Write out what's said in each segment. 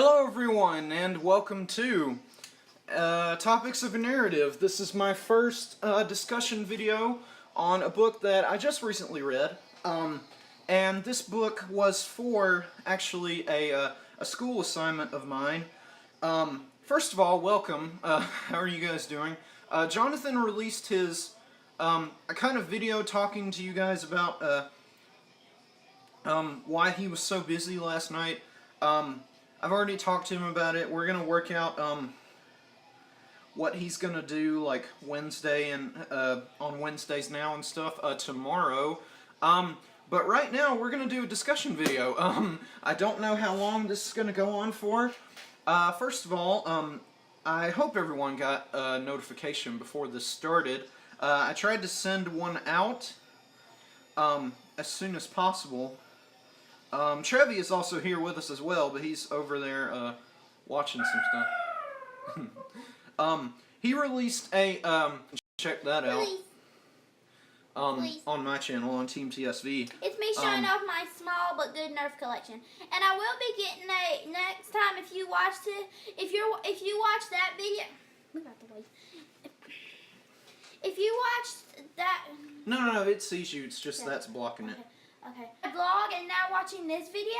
Hello everyone, and welcome to Topics of a Narrative. This is my first discussion video on a book that I just recently read. And this book was for, actually, a school assignment of mine. First of all, welcome. How are you guys doing? Jonathan released his a kind of video talking to you guys about why he was so busy last night. I've already talked to him about it. We're gonna work out what he's gonna do, like Wednesday and on Wednesdays now and stuff tomorrow. But right now we're gonna do a discussion video. I don't know how long this is gonna go on for. First of all, I hope everyone got a notification before this started. I tried to send one out as soon as possible. Trevi is also here with us as well, but he's over there watching some stuff. He released a check that out. On my channel on Team TSV. It's me showing off my small but good Nerf collection, and I will be getting a next time if you watched it. If you watch that video, move out the way. If you watched that, No, it sees you. It's just that's blocking it. Okay. Vlog and now watching this video.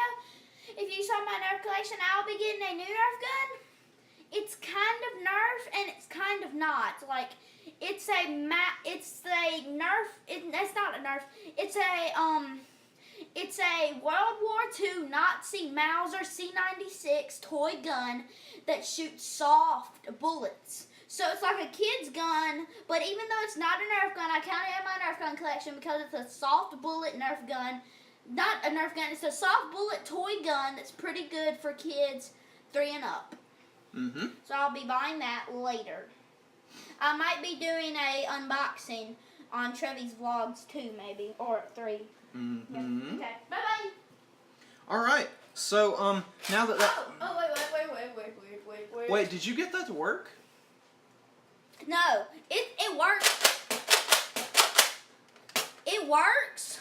If you saw my Nerf collection, I'll be getting a new Nerf gun. It's kind of Nerf and it's kind of not. Like it's a Nerf. It's not a Nerf. It's a World War II Nazi Mauser C96 toy gun that shoots soft bullets. So it's like a kid's gun, but even though it's not a Nerf gun, I count it in my Nerf gun collection because it's a soft bullet Nerf gun. Not a Nerf gun, it's a soft bullet toy gun that's pretty good for kids 3 and up. So I'll be buying that later. I might be doing a unboxing on Trevi's vlogs 2 maybe, or 3. Yeah. Okay, bye-bye. Alright, so now that Wait. Wait, did you get that to work? No, it works. It works.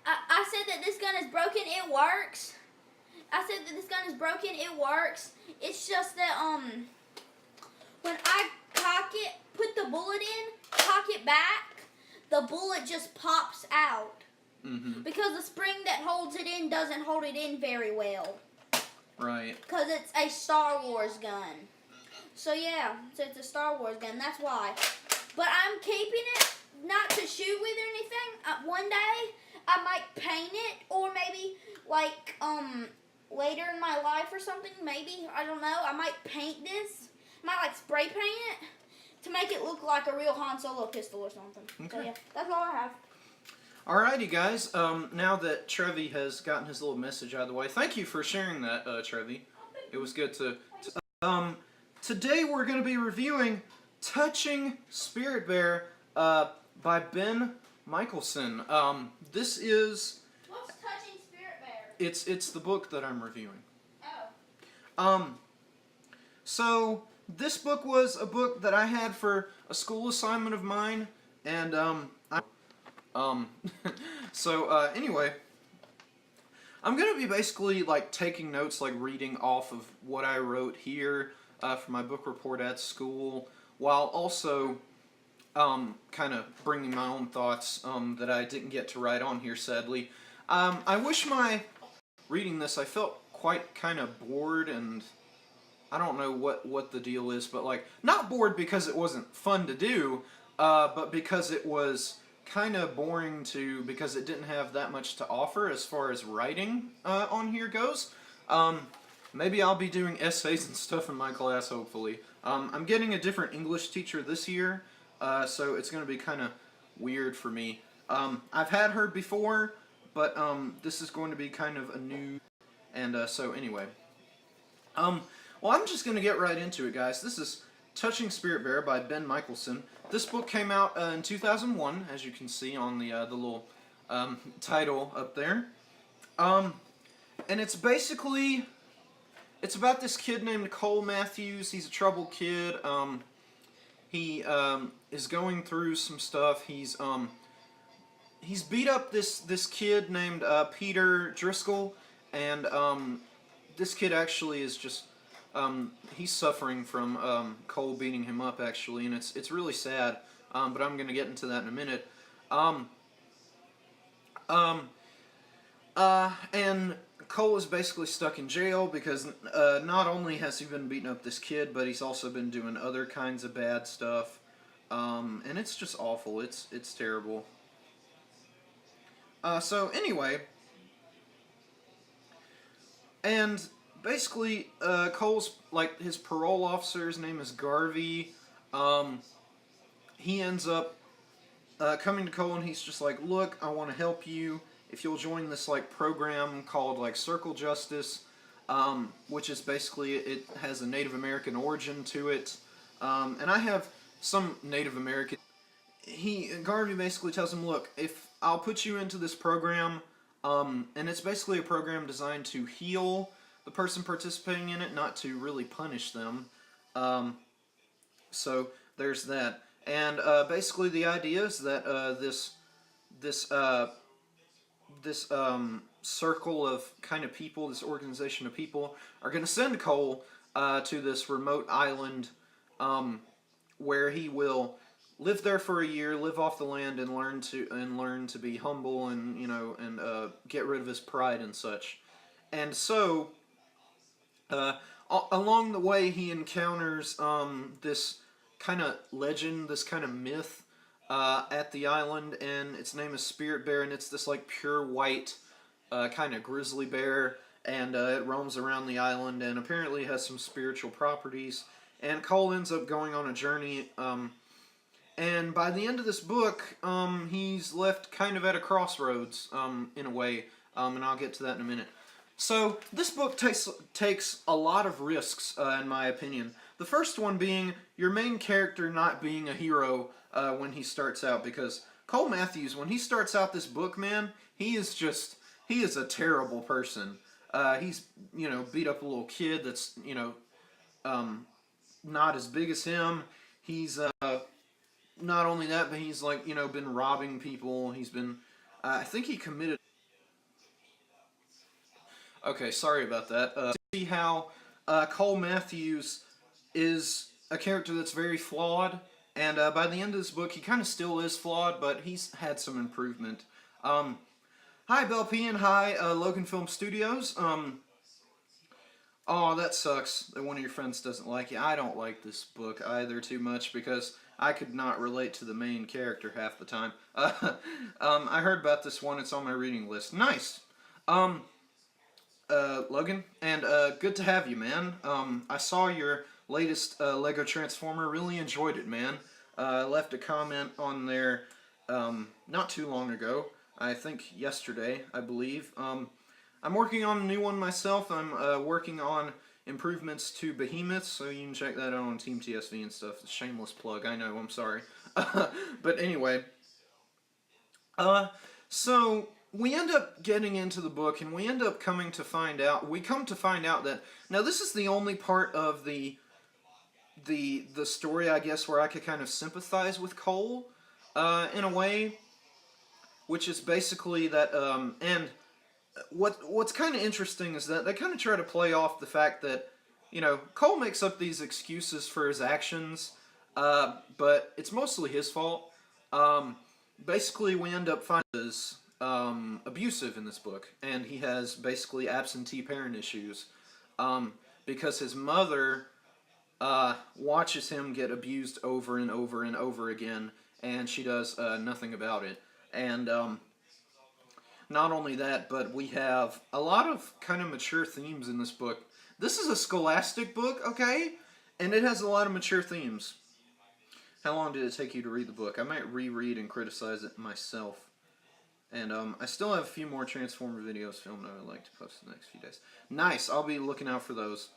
I said that this gun is broken. It works. I said that this gun is broken. It works. It's just that when I cock it, put the bullet in, cock it back, the bullet just pops out. Because the spring that holds it in doesn't hold it in very well. Right. Because it's a Star Wars gun. So yeah, so it's a Star Wars gun, that's why. But I'm keeping it, not to shoot with or anything. One day, I might paint it, or maybe, like, later in my life or something, maybe, I don't know. I might paint this. I might, like, spray paint it to make it look like a real Han Solo pistol or something. Okay. So yeah, that's all I have. Alrighty, guys. Now that Trevi has gotten his little message out of the way, thank you for sharing that, Trevi. It was good to today we're going to be reviewing Touching Spirit Bear by Ben Michelson. This is... What's Touching Spirit Bear? It's the book that I'm reviewing. Oh. So this book was a book that I had for a school assignment of mine, and anyway, I'm gonna be basically like taking notes, like reading off of what I wrote here for my book report at school, while also kind of bringing my own thoughts that I didn't get to write on here, sadly. I wish reading this, I felt quite kind of bored, and I don't know what the deal is, but like, not bored because it wasn't fun to do, but because it was kind of boring because it didn't have that much to offer as far as writing on here goes. Maybe I'll be doing essays and stuff in my class, hopefully. I'm getting a different English teacher this year, so it's going to be kind of weird for me. I've had her before, but this is going to be kind of a new... And so anyway. Well, I'm just going to get right into it, guys. This is Touching Spirit Bear by Ben Michelson. This book came out in 2001, as you can see on the little title up there. And it's basically... It's about this kid named Cole Matthews. He's a troubled kid. He is going through some stuff. He's beat up this kid named Peter Driscoll, and this kid actually is just he's suffering from Cole beating him up actually, and it's really sad. But I'm gonna get into that in a minute. Um, um, and Cole is basically stuck in jail because not only has he been beating up this kid, but he's also been doing other kinds of bad stuff. And it's just awful. It's terrible. So anyway, and basically, Cole's like his parole officer's name is Garvey. Um, he ends up coming to Cole and he's just like, look, I want to help you if you'll join this like program called like Circle Justice, which is basically it has a Native American origin to it, and I have some Native American. Garvey basically tells him, look, if I'll put you into this program, and it's basically a program designed to heal the person participating in it, not to really punish them. So there's that. And basically, the idea is that this circle of kind of people, this organization of people, are going to send Cole to this remote island where he will live there for a year, live off the land, and learn to be humble and get rid of his pride and such. And so, along the way, he encounters this kind of legend, this kind of myth at the island, and its name is Spirit Bear, and it's this like pure white kind of grizzly bear, and it roams around the island, and apparently has some spiritual properties. And Cole ends up going on a journey, and by the end of this book, he's left kind of at a crossroads, in a way, and I'll get to that in a minute. So, this book takes a lot of risks, in my opinion. The first one being your main character not being a hero when he starts out, because Cole Matthews, when he starts out this book, man, he is a terrible person. He's, beat up a little kid that's, not as big as him. He's, not only that, but he's, like, been robbing people. He's been, I think he committed. Okay, sorry about that. See how Cole Matthews is a character that's very flawed, and by the end of this book, he kind of still is flawed, but he's had some improvement. Hi, Bell P, and hi, Logan Film Studios. Oh, that sucks that one of your friends doesn't like it. I don't like this book either too much because I could not relate to the main character half the time. I heard about this one. It's on my reading list. Nice. Logan, and good to have you, man. I saw your latest Lego Transformer. Really enjoyed it, man. I left a comment on there not too long ago. I think yesterday, I believe. I'm working on a new one myself. I'm working on improvements to Behemoth, so you can check that out on Team TSV and stuff. Shameless plug, I know, I'm sorry. But anyway, so we end up getting into the book, and we end up come to find out that, now this is the only part of the story, I guess, where I could kind of sympathize with Cole, in a way, which is basically that, and what's kind of interesting is that they kind of try to play off the fact that, Cole makes up these excuses for his actions, but it's mostly his fault. Basically, we end up finding is abusive in this book, and he has basically absentee parent issues, because his mother watches him get abused over and over and over again, and she does nothing about it. And not only that, but we have a lot of kind of mature themes in this book. This is a scholastic book, okay? And it has a lot of mature themes. How long did it take you to read the book? I might reread and criticize it myself. And I still have a few more Transformer videos filmed I would like to post in the next few days. Nice, I'll be looking out for those.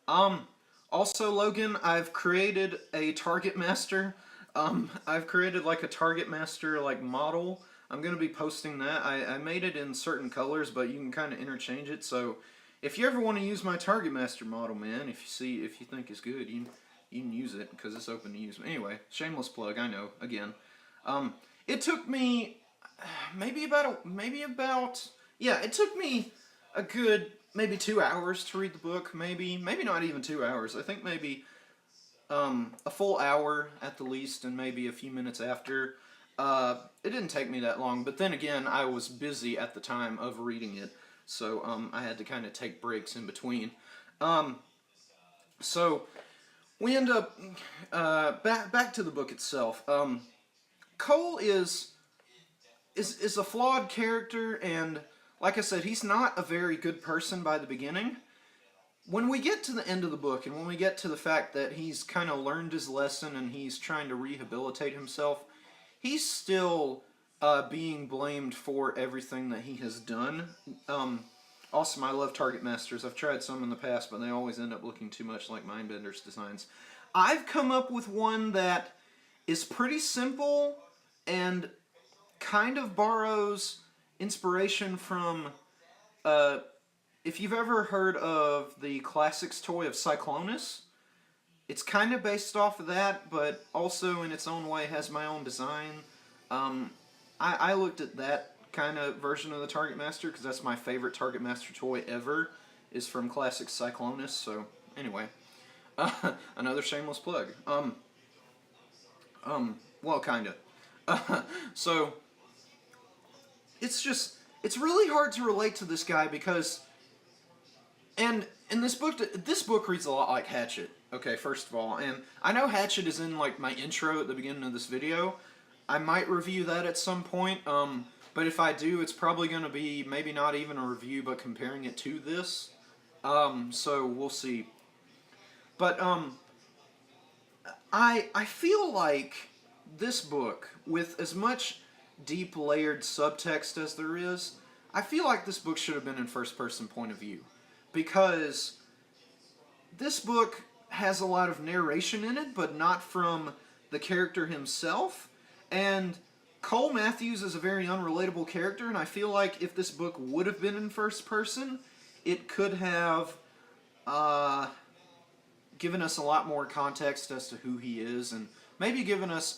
Also, Logan, I've created a Target Master. I've created like a Target Master like model. I'm going to be posting that. I made it in certain colors, but you can kind of interchange it. So if you ever want to use my Target Master model, man, if you think it's good, you can use it because it's open to use. Anyway, shameless plug, I know, again. It took me it took me a good maybe 2 hours to read the book, maybe not even 2 hours. I think maybe a full hour at the least, and maybe a few minutes after. It didn't take me that long, but then again, I was busy at the time of reading it, so I had to kind of take breaks in between. So we end up back to the book itself. Cole is a flawed character, and like I said, he's not a very good person by the beginning. When we get to the end of the book, and when we get to the fact that he's kind of learned his lesson and he's trying to rehabilitate himself, he's still being blamed for everything that he has done. Awesome, I love Target Masters. I've tried some in the past, but they always end up looking too much like Mindbender's designs. I've come up with one that is pretty simple and kind of borrows inspiration from... if you've ever heard of the Classics toy of Cyclonus, it's kind of based off of that, but also in its own way has my own design. I looked at that kind of version of the Target Master because that's my favorite Target Master toy ever, is from Classics Cyclonus. So anyway, another shameless plug. Well, kinda. So it's really hard to relate to this guy because, and in this book reads a lot like Hatchet. Okay, first of all, and I know Hatchet is in like my intro at the beginning of this video. I might review that at some point, but if I do, it's probably going to be maybe not even a review, but comparing it to this. So we'll see. But I feel like this book, with as much deep layered subtext as there is, I feel like this book should have been in first person point of view, because this book has a lot of narration in it, but not from the character himself, and Cole Matthews is a very unrelatable character, and I feel like if this book would have been in first person, it could have given us a lot more context as to who he is, and maybe given us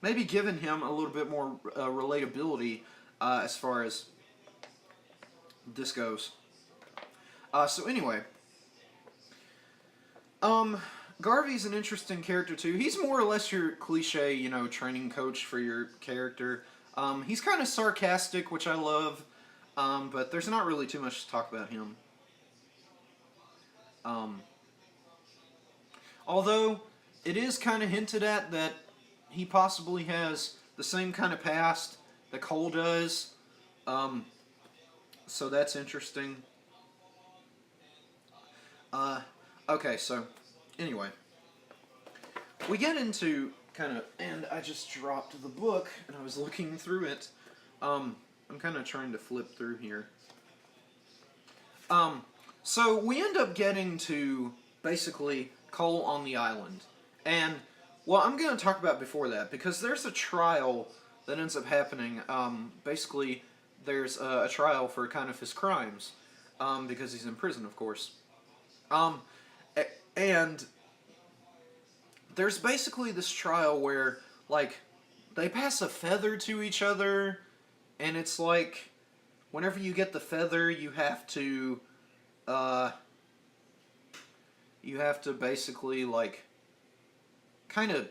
maybe given him a little bit more relatability as far as this goes. So anyway, Garvey's an interesting character too. He's more or less your cliche, you know, training coach for your character. He's kind of sarcastic, which I love, but there's not really too much to talk about him. Although it is kind of hinted at that he possibly has the same kind of past that Cole does, so that's interesting. Okay, so anyway, we get into kind of, and I just dropped the book and I was looking through it. I'm kind of trying to flip through here. So we end up getting to basically Cole on the island, and well, I'm going to talk about before that, because there's a trial that ends up happening. Basically, there's a trial for kind of his crimes, because he's in prison, of course. And there's basically this trial where, like, they pass a feather to each other, and it's like, whenever you get the feather, you have to basically, like, kind of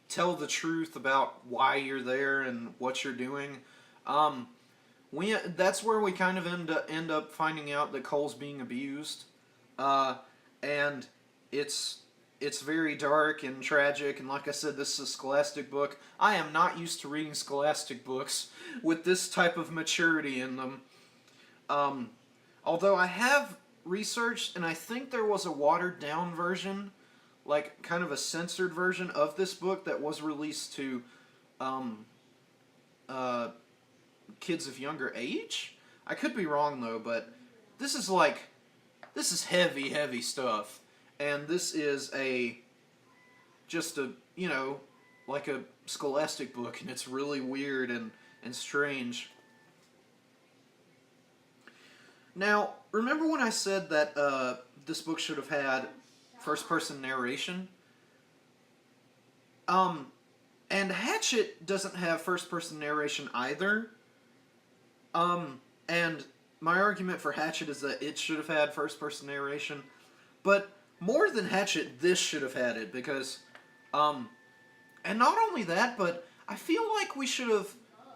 tell the truth about why you're there and what you're doing. That's where we kind of end up finding out that Cole's being abused. And it's very dark and tragic, and like I said, this is a Scholastic book. I am not used to reading Scholastic books with this type of maturity in them. Although I have researched, and I think there was a watered-down version, like kind of a censored version of this book that was released to kids of younger age. I could be wrong though, but this is heavy, heavy stuff, and this is just a, you know, like a Scholastic book, and it's really weird and strange. Now, remember when I said that this book should have had first-person narration? And Hatchet doesn't have first-person narration either. And my argument for Hatchet is that it should have had first-person narration, but more than Hatchet, this should have had it because, and not only that, but I feel like we should have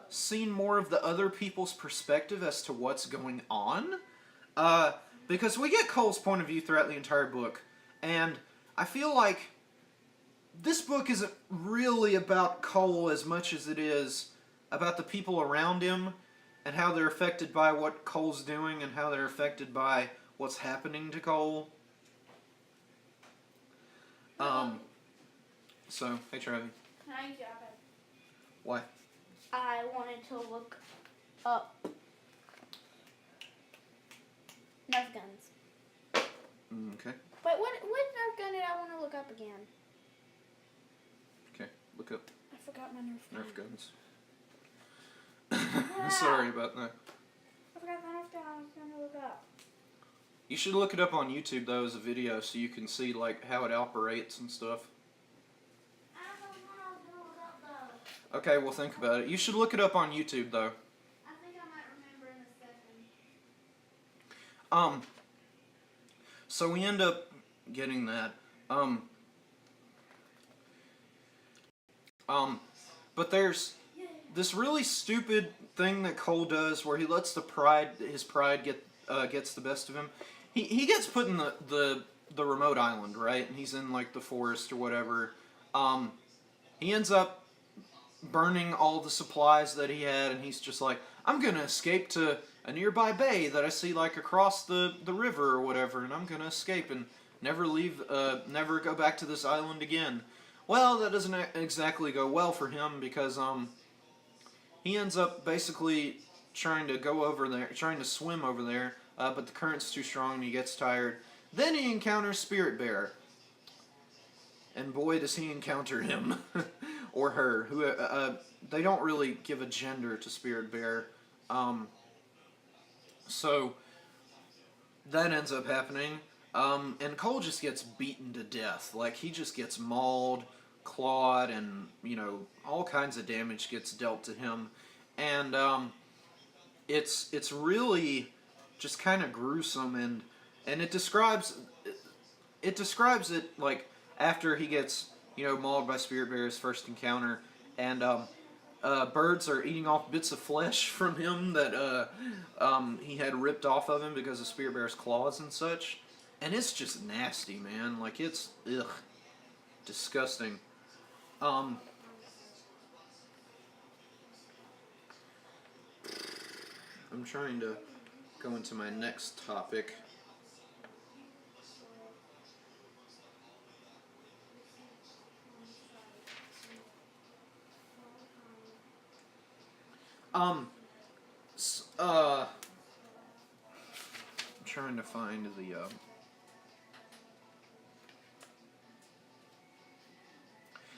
seen more of the other people's perspective as to what's going on, because we get Cole's point of view throughout the entire book, and I feel like this book isn't really about Cole as much as it is about the people around him and how they're affected by what Cole's doing and how they're affected by what's happening to Cole. So, hey Travis. Can I use your iPad? Why? I wanted to look up Nerf guns. Okay. Wait, what Nerf gun did I want to look up again? Okay, look up I forgot my Nerf gun. Nerf guns. Sorry about that. I forgot the Nerf gun I was going to look up. You should look it up on YouTube though as a video so you can see like how it operates and stuff. I don't know how to look up though. Okay, well think about it. You should look it up on YouTube though. I think I might remember in a second. So we end up getting that. But there's this really stupid thing that Cole does where he lets his pride gets the best of him. He gets put in the remote island, right? And he's in like the forest or whatever. He ends up burning all the supplies that he had, and he's just like, I'm gonna escape to a nearby bay that I see like across the river or whatever, and I'm gonna escape and never never go back to this island again. Well, that doesn't exactly go well for him because he ends up basically trying to swim over there, but the current's too strong and he gets tired. Then he encounters Spirit Bear. And boy, does he encounter him. Or her. Who they don't really give a gender to Spirit Bear. So, that ends up happening. And Cole just gets beaten to death. Like, he just gets mauled, clawed, and, you know, all kinds of damage gets dealt to him. And, it's really just kind of gruesome, and it describes it like after he gets, you know, mauled by Spirit Bear's first encounter, and birds are eating off bits of flesh from him that he had ripped off of him because of Spirit Bear's claws and such, and it's just nasty, man. Like, it's disgusting. I'm trying to go into my next topic. I'm trying to find the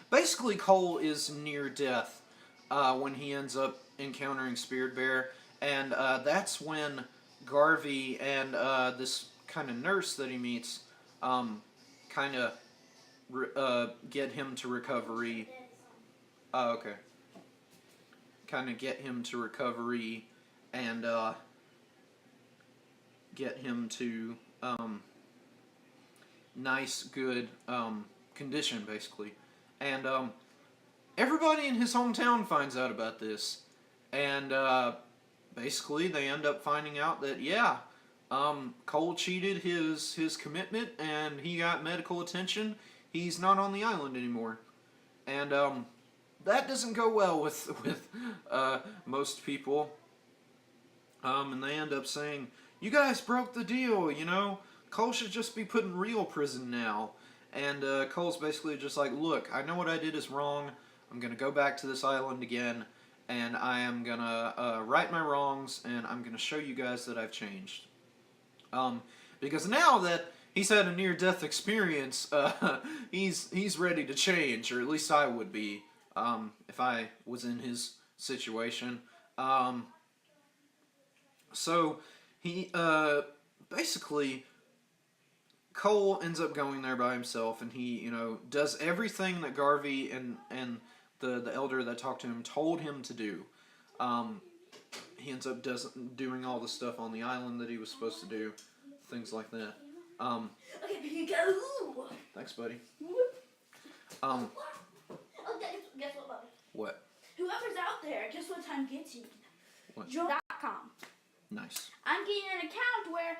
basically Cole is near death when he ends up encountering Spirit Bear, and that's when Garvey and this kind of nurse that he meets kind of get him to recovery. Okay. Kind of get him to recovery and get him to nice, good condition, basically. And everybody in his hometown finds out about this. And basically they end up finding out that, yeah, Cole cheated his commitment and he got medical attention. He's not on the island anymore. And that doesn't go well with most people. And they end up saying, you guys broke the deal, you know? Cole should just be put in real prison now. And Cole's basically just like, look, I know what I did is wrong. I'm going to go back to this island again. And I am going to right my wrongs. And I'm going to show you guys that I've changed. Because now that he's had a near-death experience, he's ready to change. Or at least I would be. If I was in his situation. So, he, basically, Cole ends up going there by himself, and he, you know, does everything that Garvey and the elder that talked to him told him to do. he ends up doing all the stuff on the island that he was supposed to do, things like that. Okay, here you go. Thanks, buddy. Oh, guess what, Bubby? What? Whoever's out there, guess what time gets you? What? Joe.com. Nice. I'm getting an account where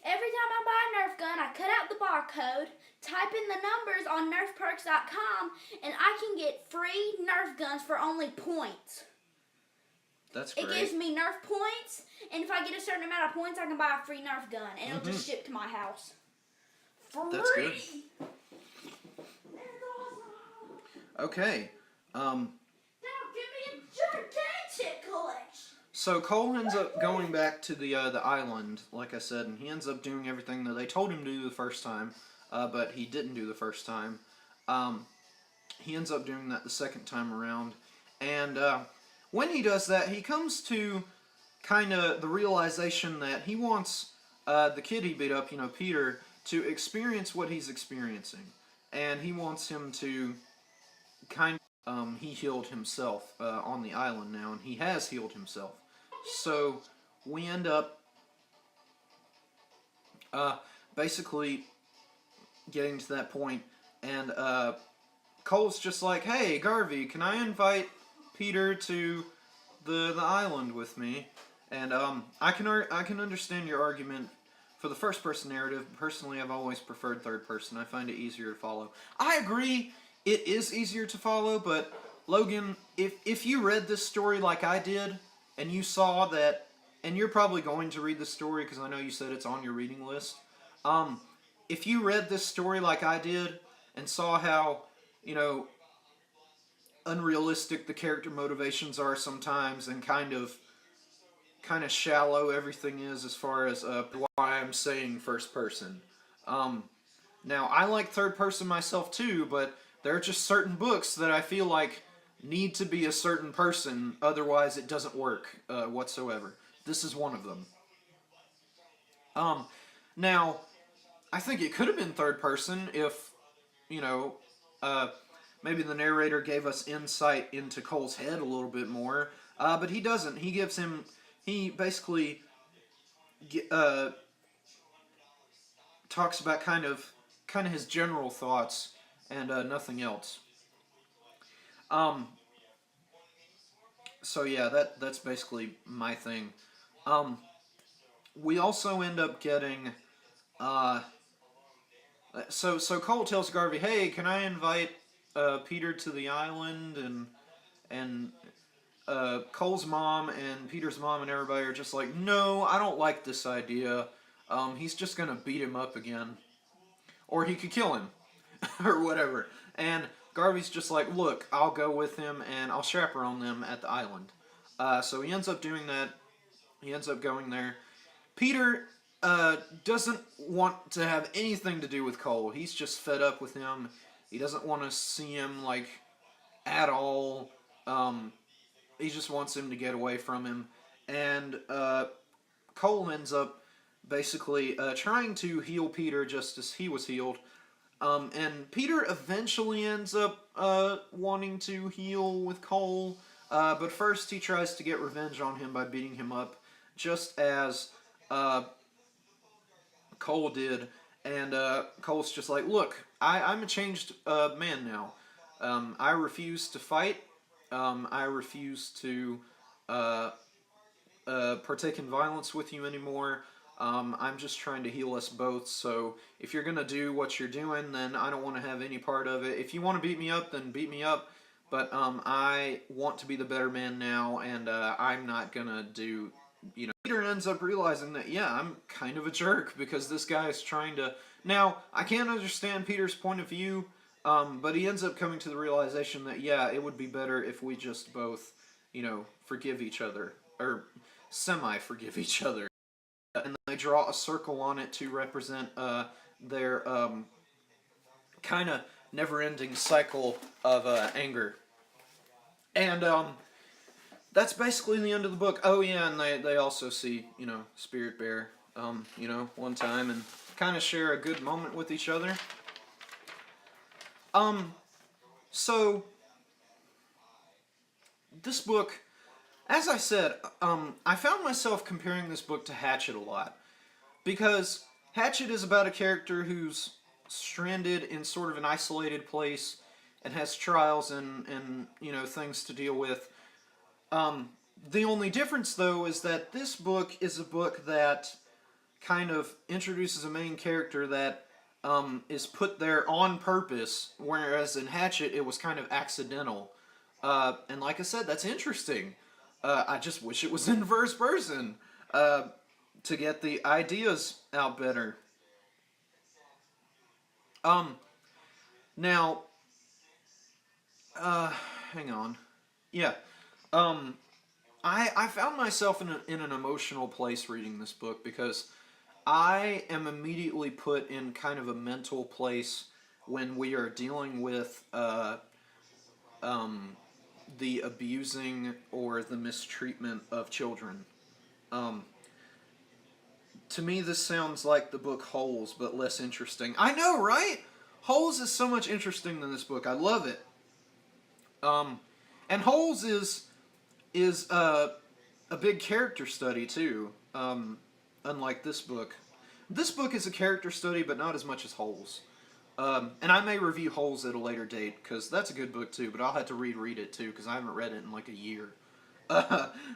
every time I buy a Nerf gun, I cut out the barcode, type in the numbers on nerfperks.com, and I can get free Nerf guns for only points. That's great. It gives me Nerf points, and if I get a certain amount of points, I can buy a free Nerf gun, and it'll just ship to my house. Free! That's good. Okay. Now give me a gigantic collection. So Cole ends up going back to the island, like I said, and he ends up doing everything that they told him to do the first time, but he didn't do the first time. He ends up doing that the second time around, and when he does that, he comes to kind of the realization that he wants the kid he beat up, Peter, to experience what he's experiencing, and he wants him to he healed himself on the island now, and he has healed himself. So we end up basically getting to that point, and Cole's just like, "Hey, Garvey, can I invite Peter to the island with me?" And I can understand your argument for the first person narrative. Personally, I've always preferred third person. I find it easier to follow. I agree, it is easier to follow, but Logan, if you read this story like I did, and you saw that, and you're probably going to read the story because I know you said it's on your reading list. If you read this story like I did and saw how, unrealistic the character motivations are sometimes, and kind of shallow everything is as far as why I'm saying first person. Now, I like third person myself too, but there are just certain books that I feel like need to be a certain person, otherwise it doesn't work whatsoever. This is one of them. Now, I think it could have been third person if, maybe the narrator gave us insight into Cole's head a little bit more, but he doesn't. He basically talks about kind of his general thoughts and nothing else. So yeah, that's basically my thing. We also end up getting, so Cole tells Garvey, "Hey, can I invite Peter to the island?" And Cole's mom and Peter's mom and everybody are just like, "No, I don't like this idea. He's just gonna beat him up again, or he could kill him, or whatever." And Garvey's just like, "Look, I'll go with him and I'll chaperone them at the island." So he ends up doing that. He ends up going there. Peter doesn't want to have anything to do with Cole. He's just fed up with him. He doesn't want to see him, at all. He just wants him to get away from him. And Cole ends up basically trying to heal Peter just as he was healed. And Peter eventually ends up wanting to heal with Cole, but first he tries to get revenge on him by beating him up, just as Cole did. And Cole's just like, "Look, I'm a changed man now. I refuse to fight. I refuse to partake in violence with you anymore. I'm just trying to heal us both, so if you're going to do what you're doing, then I don't want to have any part of it. If you want to beat me up, then beat me up, but I want to be the better man now, and I'm not going to do, Peter ends up realizing that, yeah, I'm kind of a jerk, because this guy is trying to... Now, I can't understand Peter's point of view, but he ends up coming to the realization that, yeah, it would be better if we just both, forgive each other, or semi-forgive each other. And they draw a circle on it to represent their kind of never-ending cycle of anger. And that's basically the end of the book. Oh yeah, and they also see, Spirit Bear, one time, and kind of share a good moment with each other. So this book, as I said, I found myself comparing this book to Hatchet a lot because Hatchet is about a character who's stranded in sort of an isolated place and has trials and things to deal with. Um, the only difference, though, is that this book is a book that kind of introduces a main character that is put there on purpose, whereas in Hatchet it was kind of accidental. And like I said, that's interesting. I just wish it was in first person to get the ideas out better. Um, now, uh, hang on. Yeah. Um, I found myself in an emotional place reading this book because I am immediately put in kind of a mental place when we are dealing with um, the abusing or the mistreatment of children. Um, to me, this sounds like the book Holes, but less interesting. I know, right? Holes is so much interesting than this book. I love it. Um, and Holes is a big character study too. Unlike this book, this book is a character study, but not as much as Holes. And I may review Holes at a later date because that's a good book too. But I'll have to reread it too because I haven't read it in like a year.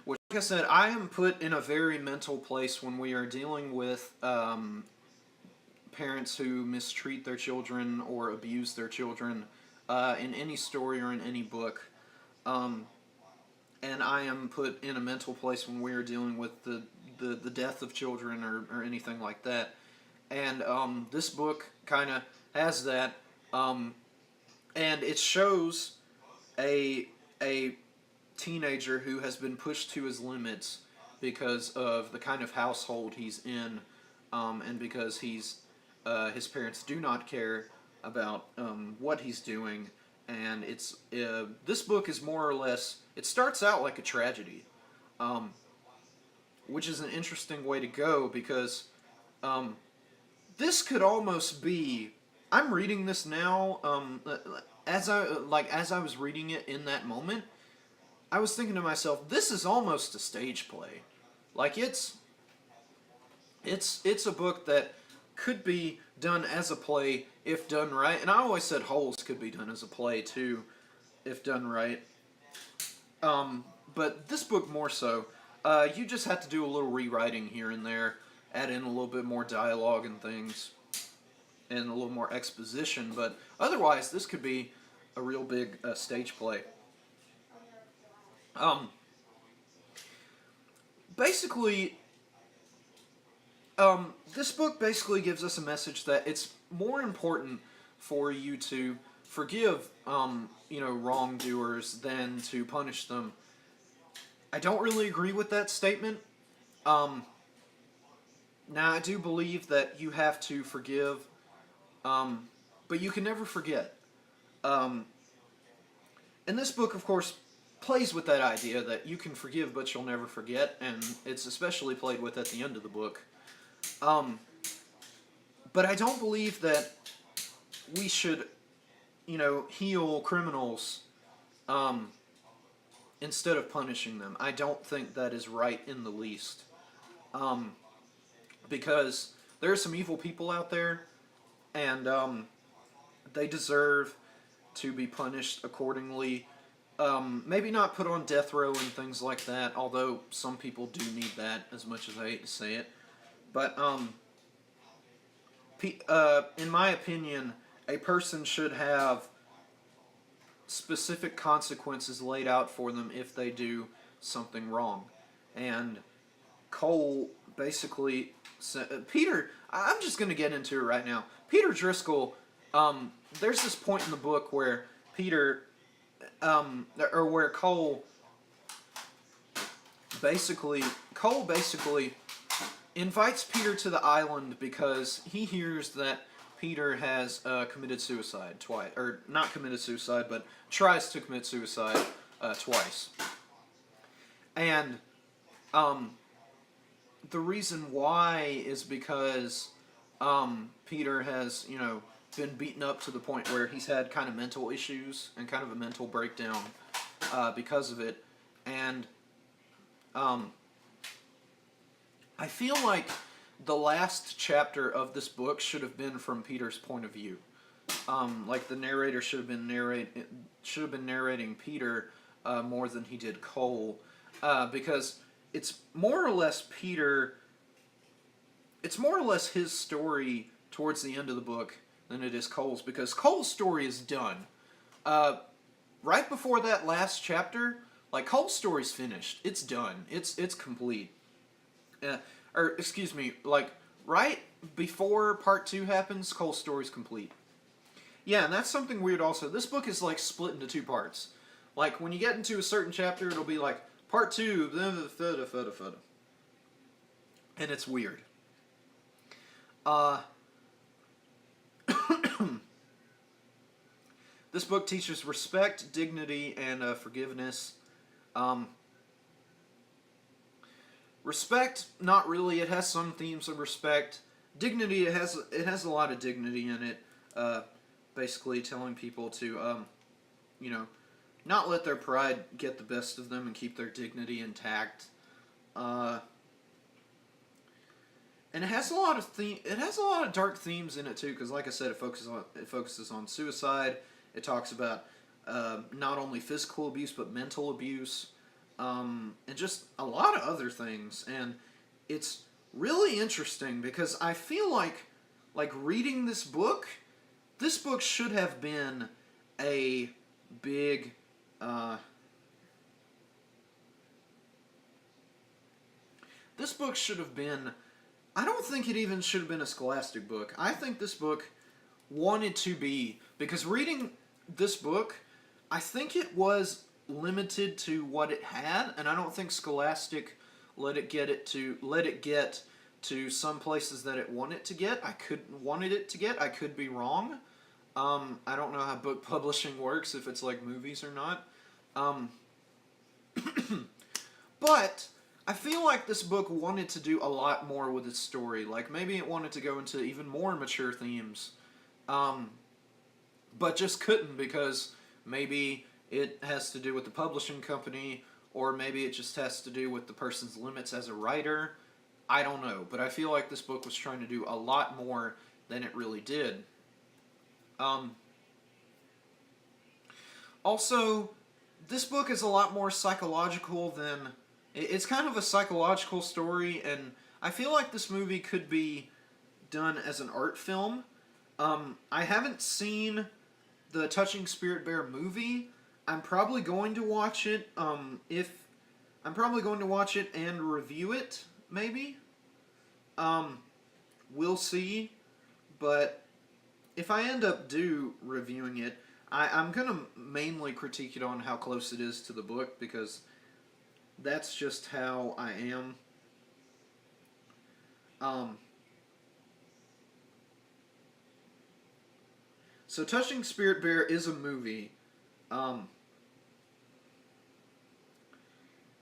Which, like I said, I am put in a very mental place when we are dealing with parents who mistreat their children or abuse their children in any story or in any book. Um, and I am put in a mental place when we are dealing with the death of children or anything like that. And this book kind of has that, and it shows a teenager who has been pushed to his limits because of the kind of household he's in, and because his parents do not care about what he's doing. And this book is more or less, it starts out like a tragedy, um, which is an interesting way to go because um, this could almost be. I'm reading this now. As I was reading it in that moment, I was thinking to myself, this is almost a stage play. Like it's a book that could be done as a play if done right. And I always said Holes could be done as a play too, if done right. But this book more so. You just have to do a little rewriting here and there, add in a little bit more dialogue and things, and a little more exposition. But otherwise, this could be a real big stage play. Um, basically, this book basically gives us a message that it's more important for you to forgive, wrongdoers than to punish them. I don't really agree with that statement. Um, now, I do believe that you have to forgive, but you can never forget. Um, and this book, of course, plays with that idea that you can forgive, but you'll never forget, and it's especially played with at the end of the book. Um, but I don't believe that we should, heal criminals um, instead of punishing them. I don't think that is right in the least. Um, because there are some evil people out there, and they deserve to be punished accordingly. Maybe not put on death row and things like that, although some people do need that, as much as I hate to say it. But in my opinion, a person should have specific consequences laid out for them if they do something wrong. And Cole basically Peter, I'm just going to get into it right now. Peter Driscoll, there's this point in the book where where Cole basically invites Peter to the island because he hears that Peter has committed suicide twice, or not committed suicide, but tries to commit suicide twice. And the reason why is because Peter has, been beaten up to the point where he's had kind of mental issues and kind of a mental breakdown because of it. And Um, I feel like the last chapter of this book should have been from Peter's point of view. Like the narrator should have been narrating Peter more than he did Cole, because it's more or less Peter. It's more or less his story towards the end of the book than it is Cole's, because Cole's story is done. Right before that last chapter, like Cole's story's finished. It's done. It's complete. Or excuse me, like right before part 2 happens, Cole's story's complete. Yeah, and that's something weird also. This book is like split into 2 parts. Like when you get into a certain chapter, it'll be like part 2, and it's weird. This book teaches respect, dignity, and forgiveness. Respect, not really. It has some themes of respect. Dignity, it has a lot of dignity in it. Basically, telling people to, not let their pride get the best of them and keep their dignity intact. And it has a lot of dark themes in it too, because like I said, it focuses on suicide. It talks about not only physical abuse but mental abuse. And just a lot of other things, and it's really interesting because I feel like reading this book should have been a big, this book should have been, I don't think it even should have been a scholastic book. I think this book wanted to be, because reading this book, I think it was limited to what it had, and I don't think Scholastic let it get to some places that it wanted to get. I could be wrong. I don't know how book publishing works, if it's like movies or not. But I feel like this book wanted to do a lot more with its story. Like maybe it wanted to go into even more mature themes, but just couldn't, because maybe it has to do with the publishing company, or maybe it just has to do with the person's limits as a writer. I don't know, but I feel like this book was trying to do a lot more than it really did. Also, this book is a lot more psychological than... It's kind of a psychological story, and I feel like this movie could be done as an art film. I haven't seen the Touching Spirit Bear movie. I'm probably going to watch it, I'm probably going to watch it and review it, maybe. We'll see, but if I end up reviewing it, I'm going to mainly critique it on how close it is to the book, because that's just how I am. So Touching Spirit Bear is a movie.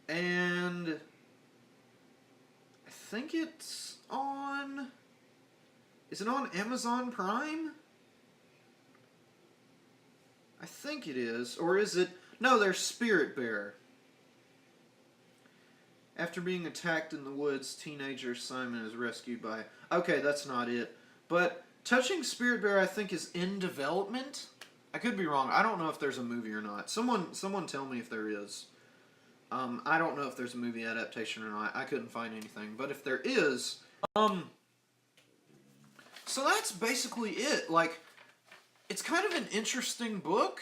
And I think it's on... Is it on Amazon Prime? I think it is. Or is it... No, there's Spirit Bear. After being attacked in the woods, teenager Simon is rescued by... Okay, that's not it. But Touching Spirit Bear, I think, is in development. I could be wrong. I don't know if there's a movie or not. Someone tell me if there is. I don't know if there's a movie adaptation or not. I couldn't find anything. But if there is, so that's basically it. Like, it's kind of an interesting book,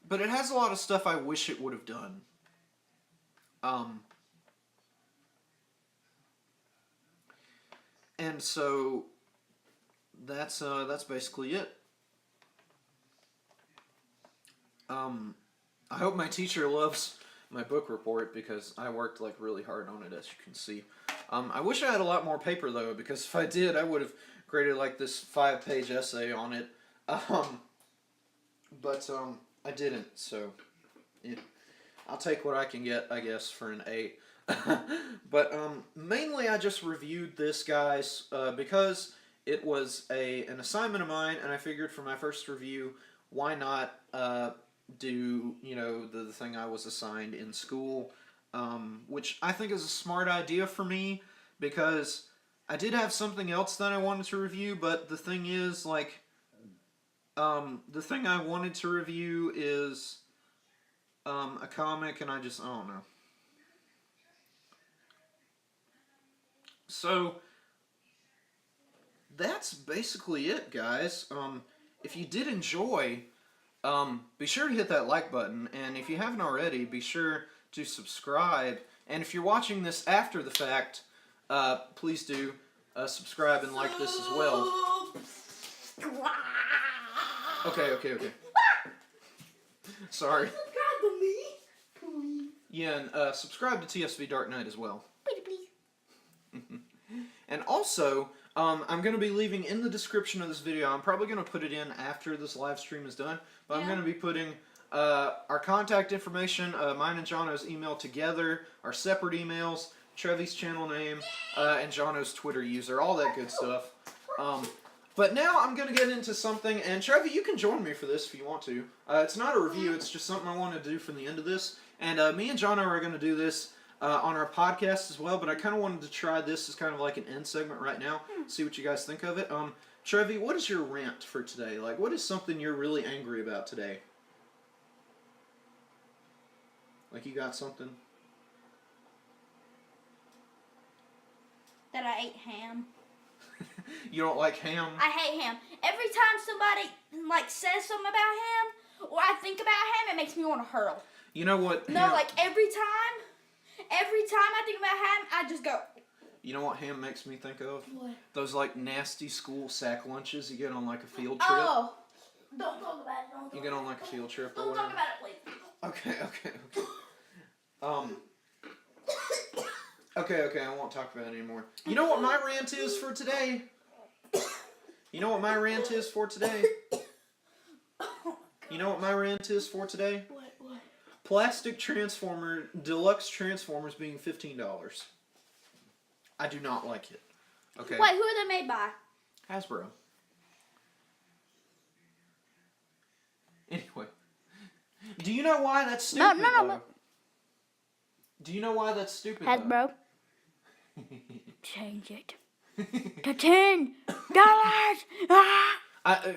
but it has a lot of stuff I wish it would have done. And so that's basically it. I hope my teacher loves my book report, because I worked like really hard on it, as you can see. I wish I had a lot more paper though, because if I did, I would have graded like this 5-page essay on it. But I didn't, so yeah, I'll take what I can get, I guess, for an A. But mainly I just reviewed this, guys, because it was an assignment of mine, and I figured for my first review, why not do, the thing I was assigned in school. which I think is a smart idea for me because I did have something else that I wanted to review, but the thing is, like, the thing I wanted to review is a comic, and I don't know. So that's basically it, guys. If you did enjoy, be sure to hit that like button, and if you haven't already, be sure to subscribe. And if you're watching this after the fact, please do subscribe and like this as well. Okay. Sorry. Subscribe to me, please. Yeah, and subscribe to TSV Dark Knight as well. Please. And also, I'm going to be leaving in the description of this video, I'm probably going to put it in after this live stream is done, but I'm going to be putting our contact information, mine and Jono's email together, our separate emails, Trevi's channel name, and Jono's Twitter user, all that good stuff. But now I'm going to get into something, and Trevi, you can join me for this if you want to. It's not a review, it's just something I want to do from the end of this. And me and Jono are going to do this on our podcast as well, but I kind of wanted to try this as kind of like an end segment right now, see what you guys think of it. Trevi, what is your rant for today? Like, what is something you're really angry about today? Like, you got something? That I ate ham. You don't like ham? I hate ham. Every time somebody like says something about ham, or I think about ham, it makes me want to hurl. You know what? No, like every time I think about ham, I just go. You know what ham makes me think of? What? Those like nasty school sack lunches you get on like a field trip. Oh, don't talk about it. Don't You get on like a field trip or Don't talk whatever. about it, please. Okay, I won't talk about it anymore. You know what my rant is for today? You know what my rant is for today? You know what my rant is for today? What? Plastic deluxe Transformers being $15. I do not like it. Okay. Wait, who are they made by? Hasbro. Anyway. Do you know why that's stupid? No. Do you know why that's stupid? Hasbro. Change it to $10. Ah!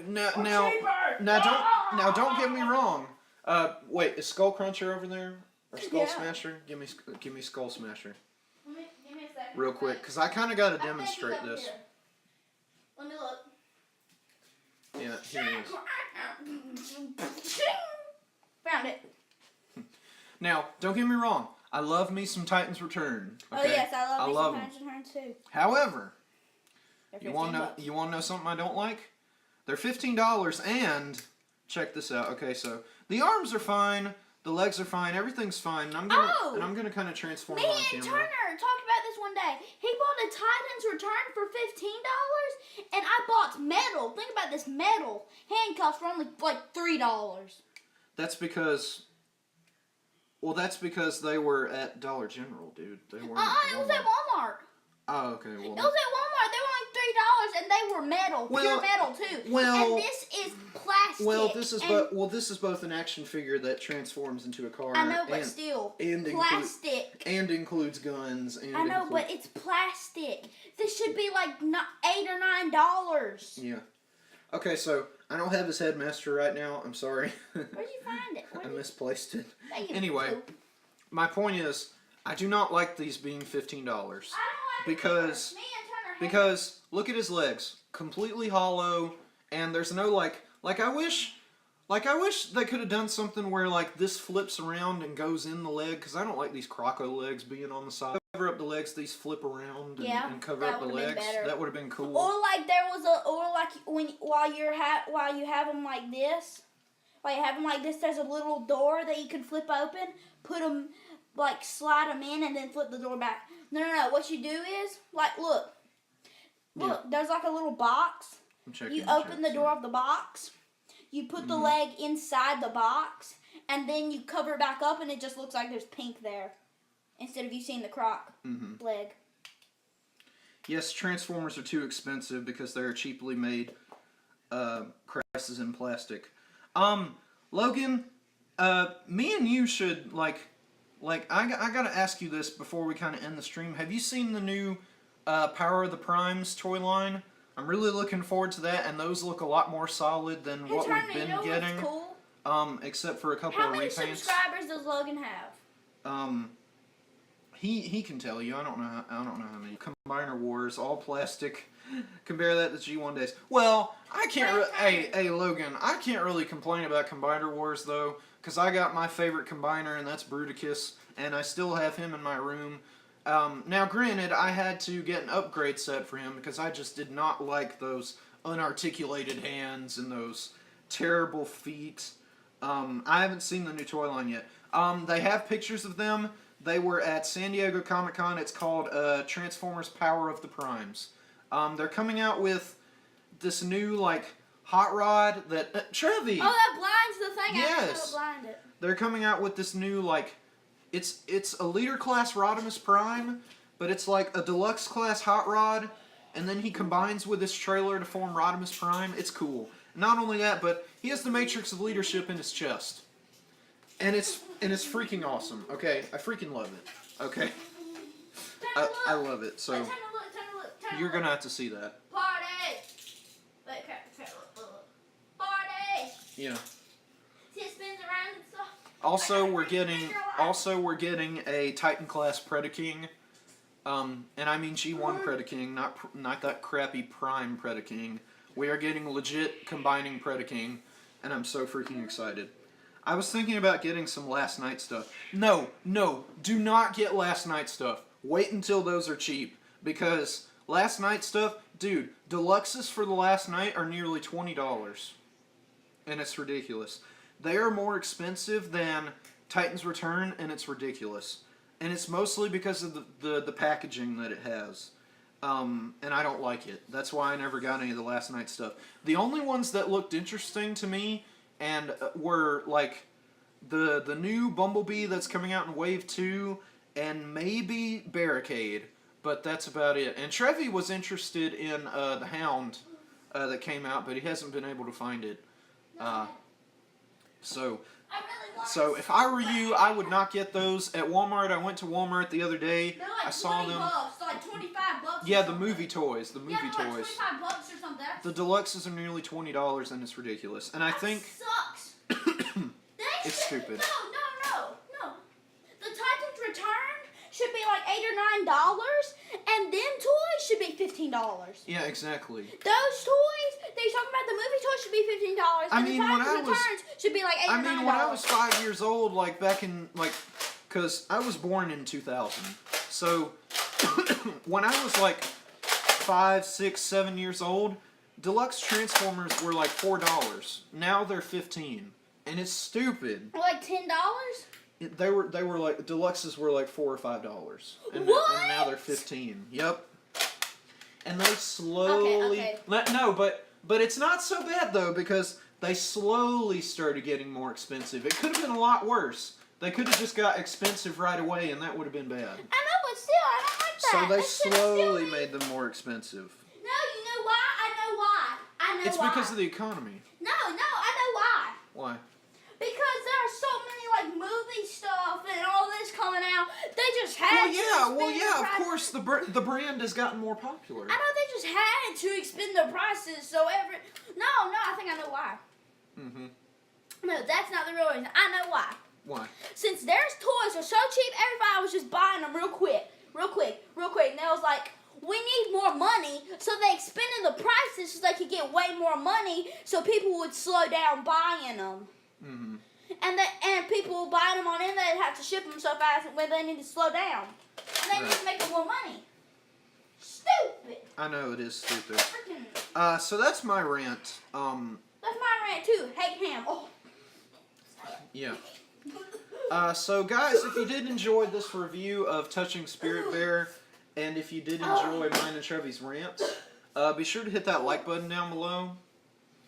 Now don't get me wrong. Wait, is Skull Cruncher over there or Skull Yeah. Smasher? Give me Skull Smasher Give me a second. real quick, cause I kind of got to demonstrate this. Let me look. Yeah, here it is. Found it. Now, don't get me wrong. I love me some Titans Return. Okay? Oh yes, I love them. Titans Return too. However, They're you want $15. to know something I don't like? They're $15, and check this out. Okay, so the arms are fine, the legs are fine, everything's fine. And I'm gonna kind of transform Me on and camera. Turner talked about this one day. He bought a Titans Return for $15, and I bought metal. Think about this, metal handcuffs for only like $3. That's because. Well, that's because they were at Dollar General, dude. They weren't. It was at Walmart. Oh, okay. Well, It was at Walmart. They were like $3, and they were metal, pure metal too. well- and this is plastic. this is both an action figure that transforms into a car. I know, but and, still, and plastic. and includes guns. And I know, but it's plastic. This should be like $8 or $9. Yeah. Okay, so I don't have his headmaster right now. I'm sorry. Where'd you find it? I misplaced it. Thank you. Anyway, my point is, I do not like these being $15. Because look at his legs, completely hollow, and there's no like I wish they could have done something where like this flips around and goes in the leg, because I don't like these croco legs being on the side. Cover up the legs, these flip around and cover up the legs. That would have been cool. Or like while you have them like this, there's a little door that you can flip open, put them, like slide them in and then flip the door back. No. What you do is, like, look, there's like a little box. You open the door of the box, you put the leg inside the box, and then you cover it back up and it just looks like there's pink there. Instead of you seeing the croc leg. Yes, Transformers are too expensive because they're cheaply made crasses in plastic. Logan, me and you should, like, Like, I gotta ask you this before we kind of end the stream. Have you seen the new Power of the Primes toy line? I'm really looking forward to that, and those look a lot more solid than Hey, what Turner, we've you been know getting. what's cool? Except for a couple How of many repaints. subscribers does Logan have? He can tell you. I don't know how many. Combiner Wars, all plastic. Compare that to G1 days. Well, I can't. Hey, Logan, I can't really complain about Combiner Wars though, because I got my favorite combiner, and that's Bruticus, and I still have him in my room. Now, granted, I had to get an upgrade set for him because I just did not like those unarticulated hands and those terrible feet. I haven't seen the new toy line yet. They have pictures of them. They were at San Diego Comic-Con. It's called Transformers Power of the Primes. They're coming out with this new, like, hot rod that... Trevi! Oh, that blinds the thing. I didn't know Yes. it blinded. They're coming out with this new, like... It's a leader class Rodimus Prime, but it's like a deluxe class hot rod, and then he combines with this trailer to form Rodimus Prime. It's cool. Not only that, but he has the Matrix of Leadership in his chest. And it's freaking awesome. Okay, I freaking love it. Okay, I love it. So you're gonna have to see that. Party! Party! Yeah. See, it spins around and stuff. Also, we're getting a Titan class Predaking. And I mean G1 Predaking, not that crappy Prime Predaking. We are getting legit combining Predaking, and I'm so freaking excited. I was thinking about getting some Last Night stuff. No, do not get Last Night stuff. Wait until those are cheap, because Last Night stuff, dude, deluxes for the Last Night are nearly $20, and it's ridiculous. They are more expensive than Titan's Return, and it's ridiculous. And it's mostly because of the packaging that it has. And I don't like it. That's why I never got any of the Last Night stuff. The only ones that looked interesting to me and were like the new Bumblebee that's coming out in Wave 2 and maybe Barricade, but that's about it. And Trevi was interested in the Hound that came out, but he hasn't been able to find it. So if I were you, I would not get those at Walmart. I went to Walmart the other day. They're like I saw 20 them. bucks, like 25 bucks. Yeah, or the something. movie toys. The movie Yeah, they're like toys. 25 bucks or something. The deluxes are nearly $20, and it's ridiculous. And I That think sucks. it's stupid. No. The Titan's Return should be like $8 or $9, and them toys should be $15. Yeah, exactly. Those toys that you're talking about, the movie toys should be $15. I And mean, the when Titan's I was- Returns should be like $8 or $9. I mean, when I was 5 years old, like back in because I was born in 2000, so when I was like 5, 6, 7 years old, deluxe Transformers were like $4. Now they're $15, and it's stupid. Like $10? They were like deluxes were like $4 or $5, and What? now they're $15. Yep. And they slowly Okay. no, but it's not so bad though, because they slowly started getting more expensive. It could have been a lot worse. They could have just got expensive right away, and that would have been bad. I know, but still, I don't like that. So they That should've still slowly been- made them more expensive. No, you know why? I know why. It's because of the economy. No, I know why. Why? Because there are so many like movie stuff and all this coming out. They just had Well, yeah, of course the brand has gotten more popular. I know they just had to expend their prices. So no, I think I know why. Mhm. No, that's not the real reason. I know why. Why? Since their toys are so cheap, everybody was just buying them real quick. And they was like, we need more money, so they expanded the prices so they could get way more money, so people would slow down buying them. Mhm. And people would buy them on in, they'd have to ship them so fast when they need to slow down. And they need to make more money. Stupid. I know it is stupid. Freaking. So that's my rant. That's my rant too. Hate ham. Oh. Yeah. So guys, if you did enjoy this review of Touching Spirit Bear, and if you did enjoy mine and Trevi's rants, be sure to hit that like button down below.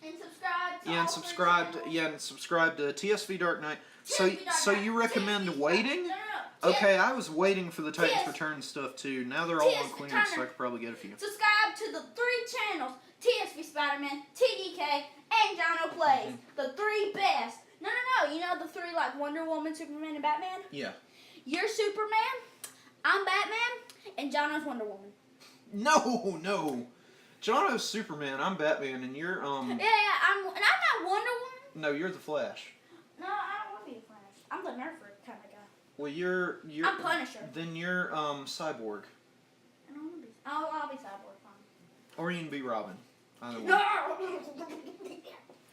And subscribe. To Yeah, and all subscribe. three Yeah, and subscribe to TSV Dark Knight. channels. So you recommend TSV waiting? No. Okay, I was waiting for the Titans TS Return stuff too. Now they're all on TS clearance, so I Turner. could probably get a few. Subscribe to the 3 channels: TSV Spider-Man, TDK, and Jono Plays. The 3 best. No. You know the 3 like Wonder Woman, Superman, and Batman? Yeah. You're Superman, I'm Batman, and Jono's Wonder Woman. No. Jono's Superman, I'm Batman, and you're, Yeah, I'm not Wonder Woman. No, you're the Flash. No, I don't want to be the Flash. I'm the Nerfer kind of guy. Well, you're... I'm Punisher. Then you're, Cyborg. I don't want to be... I'll be Cyborg, fine. Or you can be Robin. Either one. No!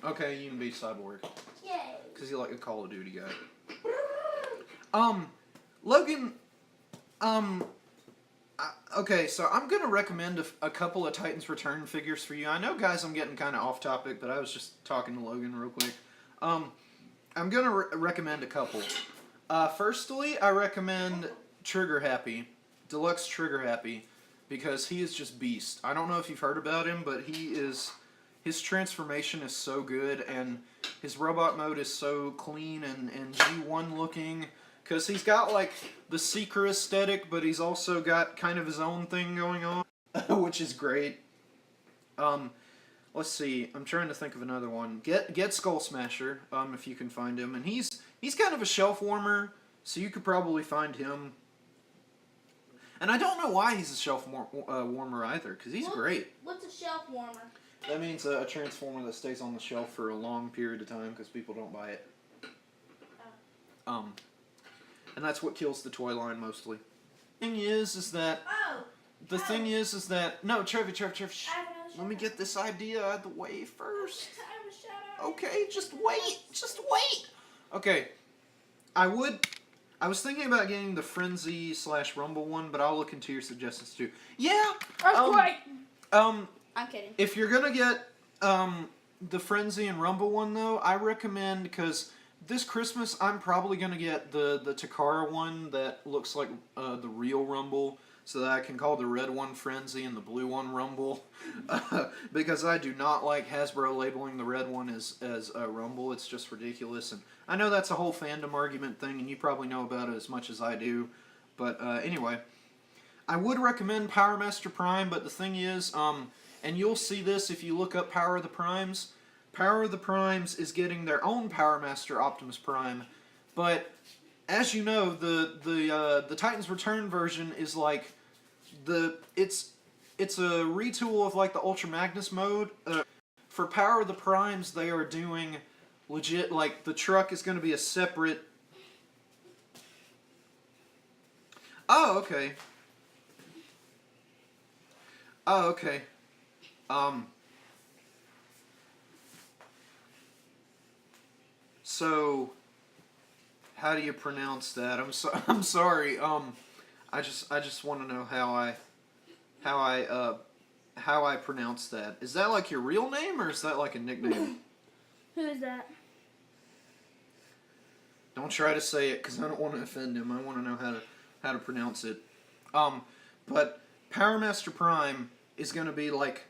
Okay, you can be Cyborg. Yay. Because you're like a Call of Duty guy. Logan, okay, so I'm going to recommend a couple of Titans Return figures for you. I know, guys, I'm getting kind of off topic, but I was just talking to Logan real quick. I'm going to recommend a couple. Firstly, I recommend Trigger Happy, Deluxe Trigger Happy, because he is just beast. I don't know if you've heard about him, but his transformation is so good, and his robot mode is so clean and G1 looking. Because he's got, like, the Seeker aesthetic, but he's also got kind of his own thing going on, which is great. Let's see. I'm trying to think of another one. Get Skull Smasher, if you can find him. And he's kind of a shelf warmer, so you could probably find him. And I don't know why he's a shelf warmer either, because he's great. What's a shelf warmer? That means a transformer that stays on the shelf for a long period of time, because people don't buy it. And that's what kills the toy line mostly. The thing is that... No, Trevor, shh. Let me get this idea out of the way first. Okay, just wait. Okay, I was thinking about getting the Frenzy / Rumble one, but I'll look into your suggestions too. Yeah! I'm kidding. If you're gonna get, the Frenzy and Rumble one though, I recommend, because... This Christmas, I'm probably going to get the Takara one that looks like the real Rumble, so that I can call the red one Frenzy and the blue one Rumble, because I do not like Hasbro labeling the red one as Rumble. It's just ridiculous, and I know that's a whole fandom argument thing, and you probably know about it as much as I do, but anyway, I would recommend Power Master Prime, but the thing is, and you'll see this if you look up Power of the Primes, Power of the Primes is getting their own Power Master Optimus Prime, but as you know, the Titans Return version is like it's a retool of like the Ultra Magnus mode. For Power of the Primes, they are doing legit, like the truck is going to be a separate. Oh, okay. So, how do you pronounce that? I'm sorry. I just want to know how I pronounce that. Is that like your real name or is that like a nickname? Who is that? Don't try to say it because I don't want to offend him. I want to know how to pronounce it. But Power Master Prime is going to be like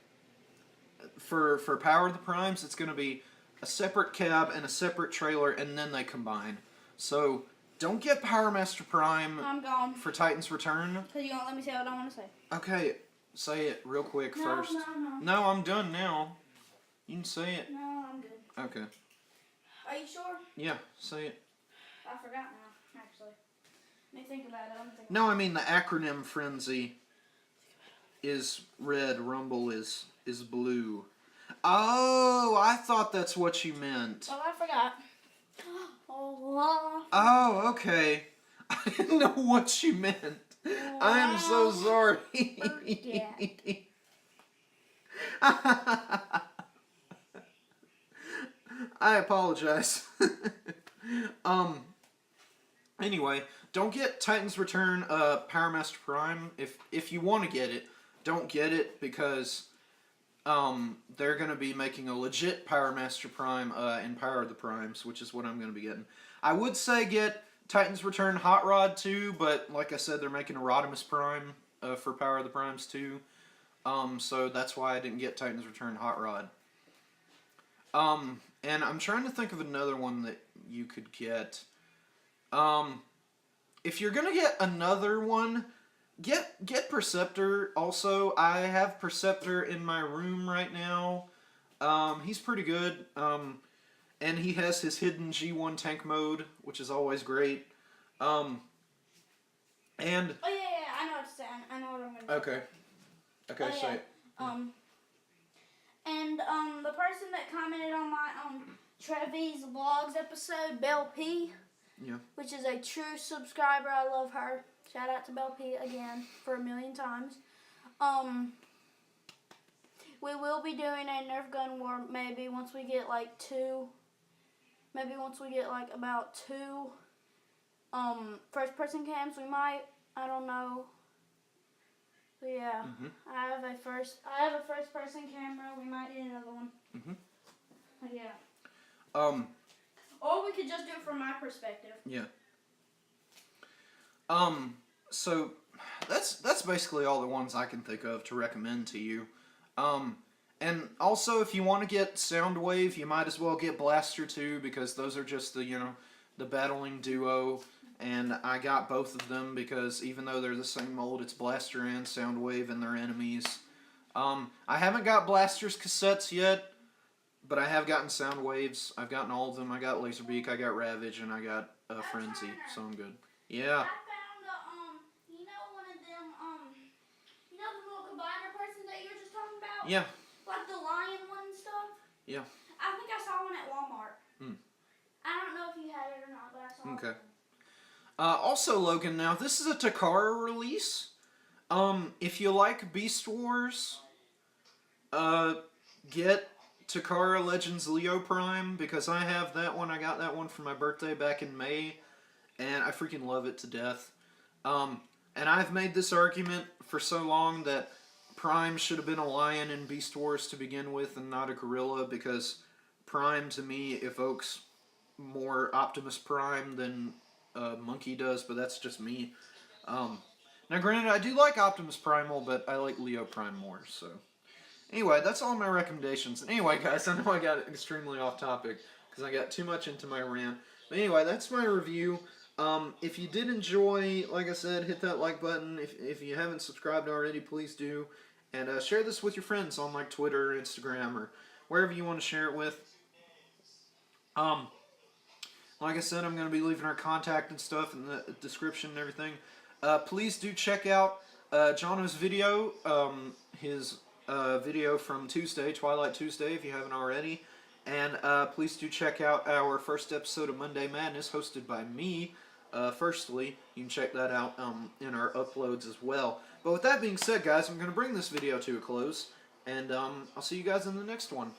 for Power of the Primes, it's going to be a separate cab and a separate trailer, and then they combine. So, don't get Power Master Prime I'm gone. for Titans Return. Because you won't let me say what I want to say. Okay, say it real quick first. No. No, I'm done now. You can say it. No, I'm good. Okay. Are you sure? Yeah, say it. I forgot now, actually. Let me think about it. No, I mean the acronym Frenzy is red, Rumble is blue. Oh, I thought that's what you meant. Well, I forgot. Oh, okay. I didn't know what you meant. I am so sorry. I apologize. Anyway, don't get Titans Return Power Master Prime. If you want to get it, don't get it because they're going to be making a legit Power Master Prime in Power of the Primes, which is what I'm going to be getting. I would say get Titans Return Hot Rod too, but like I said, they're making a Rodimus Prime for Power of the Primes too. So that's why I didn't get Titans Return Hot Rod. And I'm trying to think of another one that you could get. If you're going to get another one, get Perceptor also. I have Perceptor in my room right now. He's pretty good. And he has his hidden G1 tank mode, which is always great. And Oh yeah, I know what to say. I know what I'm gonna say. okay, okay, Oh, say yeah. it. And the person that commented on my Trevi's Vlogs episode, Belle P. Yeah. Which is a true subscriber. I love her. Shout out to Belle P again for a million times. We will be doing a Nerf gun war maybe once we get like about two first person cams. We might. I don't know. But yeah, I have a first person camera. We might need another one. But yeah. Or we could just do it from my perspective. Yeah. So that's basically all the ones I can think of to recommend to you. And also if you want to get Soundwave, you might as well get Blaster 2 because those are just the battling duo. And I got both of them because even though they're the same mold, it's Blaster and Soundwave and their enemies. I haven't got Blaster's cassettes yet, but I have gotten Soundwaves. I've gotten all of them. I got Laserbeak, I got Ravage, and I got Frenzy, so I'm good. Yeah. I found one of them, the little combiner persons that you were just talking about? Yeah. Like the lion one and stuff? Yeah. I think I saw one at Walmart. I don't know if you had it or not, but I saw it. Okay. Also, Logan, now this is a Takara release. If you like Beast Wars, get Takara Legends Leo Prime, because I have that one. I got that one for my birthday back in May, and I freaking love it to death. And I've made this argument for so long that Prime should have been a lion in Beast Wars to begin with and not a gorilla, because Prime to me evokes more Optimus Prime than Monkey does, but that's just me. Now granted, I do like Optimus Primal, but I like Leo Prime more, so... Anyway, that's all my recommendations. Anyway, guys, I know I got extremely off topic, because I got too much into my rant. But anyway, that's my review. If you did enjoy, like I said, hit that like button. If you haven't subscribed already, please do. And share this with your friends on like Twitter or Instagram or wherever you want to share it with. Like I said, I'm going to be leaving our contact and stuff in the description and everything. Please do check out Jono's video, his video from Tuesday, Twilight Tuesday, if you haven't already. And please do check out our first episode of Monday Madness, hosted by me. Firstly, you can check that out in our uploads as well. But with that being said, guys, I'm going to bring this video to a close. And I'll see you guys in the next one.